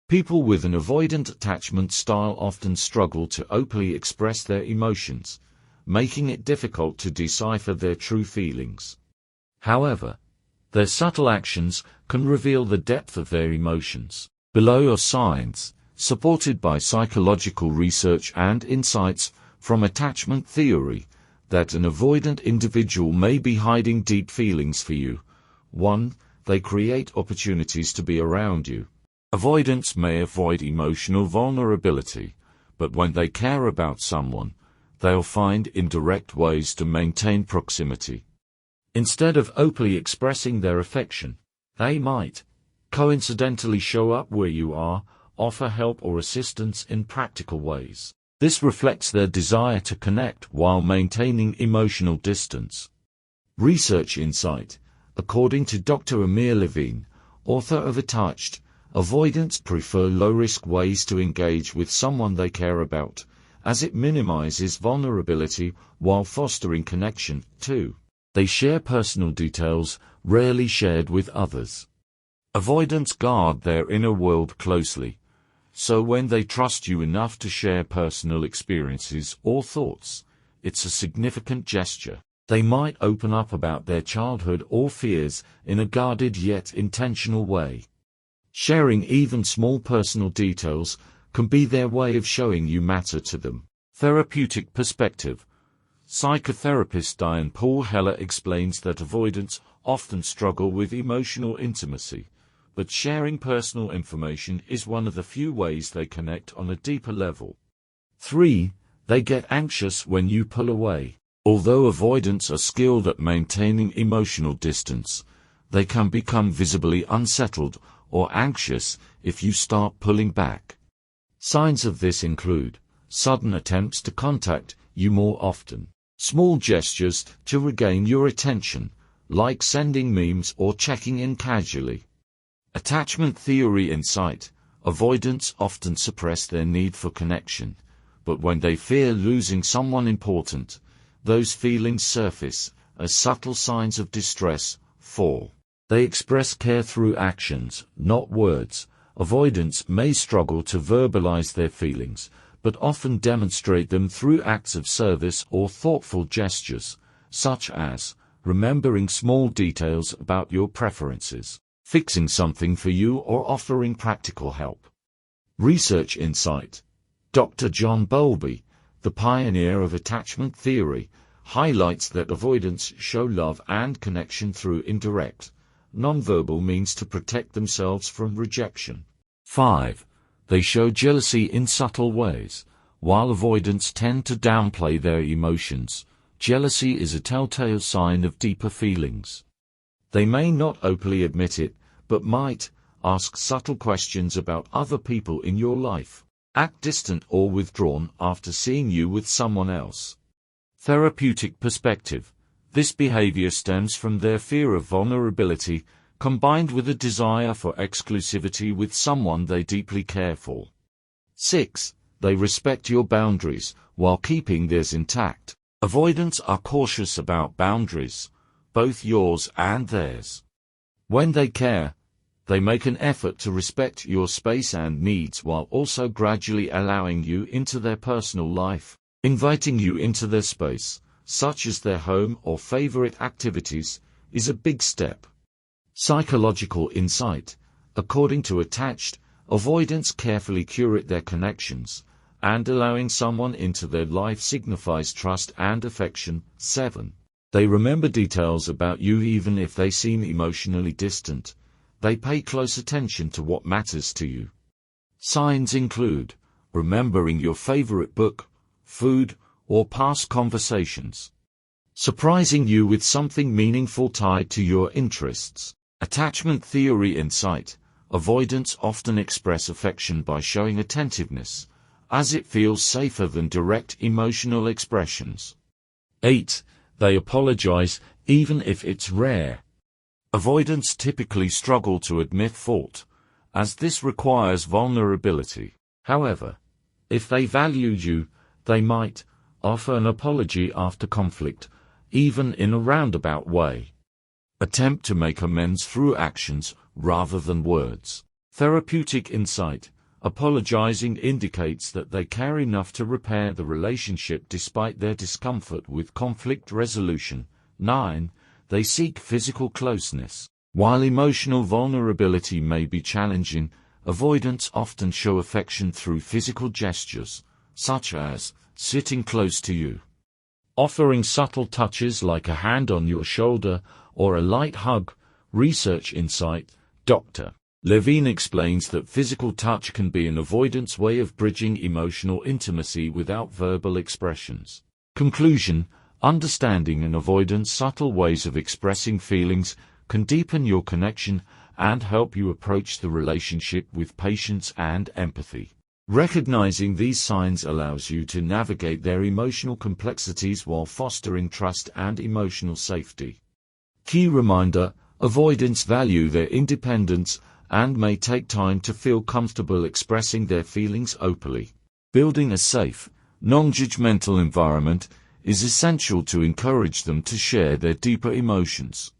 People with an avoidant attachment style often struggle to openly express their emotions, making it difficult to decipher their true feelings. However, their subtle actions can reveal the depth of their emotions. Below are signs, supported by psychological research and insights from attachment theory, that an avoidant individual may be hiding deep feelings for you. 1. They create opportunities to be around you. Avoidants may avoid emotional vulnerability, but when they care about someone, they'll find indirect ways to maintain proximity. Instead of openly expressing their affection, they might coincidentally show up where you are, offer help or assistance in practical ways. This reflects their desire to connect while maintaining emotional distance. Research insight. According to Dr. Amir Levine, author of Attached, avoidants prefer low-risk ways to engage with someone they care about, as it minimizes vulnerability while fostering connection. 2. They share personal details, rarely shared with others. Avoidants guard their inner world closely, so when they trust you enough to share personal experiences or thoughts, it's a significant gesture. They might open up about their childhood or fears in a guarded yet intentional way. Sharing even small personal details can be their way of showing you matter to them. Therapeutic perspective. Psychotherapist Diane Paul Heller explains that avoidants often struggle with emotional intimacy, but sharing personal information is one of the few ways they connect on a deeper level. 3. They get anxious when you pull away. Although avoidants are skilled at maintaining emotional distance, they can become visibly unsettled or anxious if you start pulling back. Signs of this include sudden attempts to contact you more often, small gestures to regain your attention, like sending memes or checking in casually. Attachment theory insight. Avoidants often suppress their need for connection, but when they fear losing someone important, those feelings surface as subtle signs of distress. 4. They express care through actions, not words. Avoidants may struggle to verbalize their feelings, but often demonstrate them through acts of service or thoughtful gestures, such as remembering small details about your preferences, fixing something for you, or offering practical help. Research insight. Dr. John Bowlby, the pioneer of attachment theory, highlights that avoidants show love and connection through indirect, nonverbal means to protect themselves from rejection. 5. They show jealousy in subtle ways. While avoidants tend to downplay their emotions, jealousy is a telltale sign of deeper feelings. They may not openly admit it, but might ask subtle questions about other people in your life, act distant or withdrawn after seeing you with someone else. Therapeutic perspective. This behavior stems from their fear of vulnerability, combined with a desire for exclusivity with someone they deeply care for. 6. They respect your boundaries while keeping theirs intact. Avoidants are cautious about boundaries, both yours and theirs. When they care, they make an effort to respect your space and needs while also gradually allowing you into their personal life. Inviting you into their space, such as their home or favorite activities, is a big step. Psychological insight. According to Attached, avoidants carefully curate their connections, and allowing someone into their life signifies trust and affection. 7. They remember details about you even if they seem emotionally distant. They pay close attention to what matters to you. Signs include remembering your favorite book, food, or past conversations. Surprising you with something meaningful tied to your interests. Attachment theory insight. Avoidants often express affection by showing attentiveness, as it feels safer than direct emotional expressions. 8. They apologize, even if it's rare. Avoidants typically struggle to admit fault, as this requires vulnerability. However, if they valued you, they might offer an apology after conflict, even in a roundabout way. Attempt to make amends through actions rather than words. Therapeutic insight. Apologizing indicates that they care enough to repair the relationship despite their discomfort with conflict resolution. 9. They seek physical closeness. While emotional vulnerability may be challenging, avoidants often show affection through physical gestures, such as sitting close to you, offering subtle touches like a hand on your shoulder or a light hug. Research insight. Dr. Levine explains that physical touch can be an avoidant's way of bridging emotional intimacy without verbal expressions. Conclusion: understanding and avoiding subtle ways of expressing feelings can deepen your connection and help you approach the relationship with patience and empathy. Recognizing these signs allows you to navigate their emotional complexities while fostering trust and emotional safety. Key reminder: avoidants value their independence and may take time to feel comfortable expressing their feelings openly. Building a safe, non-judgmental environment is essential to encourage them to share their deeper emotions.